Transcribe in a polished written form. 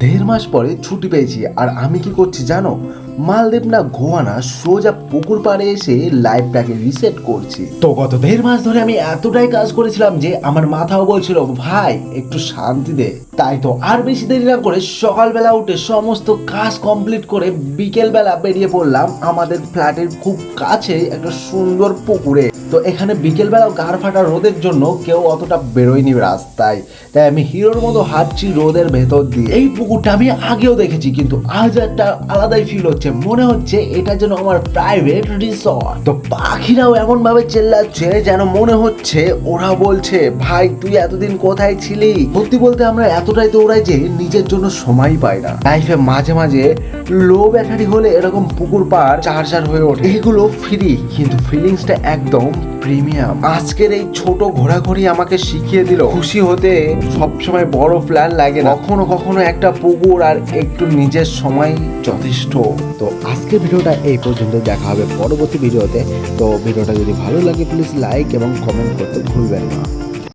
দেড় মাস পরে ছুটি পেয়েছি আর আমি কি করছি জানো? মালদ্বীপ না গোয়া না, সোজা পুকুর পাড়ে এসে লাইফটাকে রিসেট করছি। তো গত দেড় মাস ধরে আমি এতটাই কাজ করেছিলাম যে আমার মাথাও বলছিল ভাই একটু শান্তি দে। তাই তো আর বেশি দেরি না করে সকালবেলা উঠে সমস্ত কাজ কমপ্লিট করে বিকেলবেলা বেরিয়ে পড়লাম আমাদের ফ্ল্যাটের খুব কাছে একটা সুন্দর পুকুরে। তো এখানে বিকেলবেলা গাড় ফাটা রোদের জন্য কেউ অতটা বেরোয়নি রাস্তায়, তাই আমি হিরোর মতো হাঁটছি রোদের ভেতর দিয়ে। এই পুকুরটা আমি আগেও দেখেছি, কিন্তু আজ একটা আলাদাই ফিল হচ্ছে, মনে হচ্ছে এটা যেন আমার প্রাইভেট রিসর্ট। তো পাখিরাও এমন ভাবে চেল্লাচ্ছে যেন মনে হচ্ছে ওরা বলছে ভাই তুই এতদিন কোথায় ছিলি। সত্যি বলতে আমরা এতটাই দৌড়াই যে নিজের জন্য সময় পাই না। লাইফে মাঝে মাঝে লো ব্যাটারি হলে এরকম পুকুর পাড় চার্জার হয়ে ওঠে। এগুলো ফ্রি, কিন্তু ফিলিংসটা একদম প্রিমিয়াম। আজকের এই ছোট ঘোরাঘুরি আমাকে শিখিয়ে দিল খুশি হতে সবসময় বড় প্ল্যান লাগে না, কখনো কখনো একটা পুকুর আর একটু নিজের সময় যথেষ্ট। তো আজকের ভিডিওটা এই পর্যন্ত, দেখা হবে পরবর্তী ভিডিওতে। তো ভিডিওটা যদি ভালো লাগে প্লিজ লাইক এবং কমেন্ট করতে ভুলবেন না।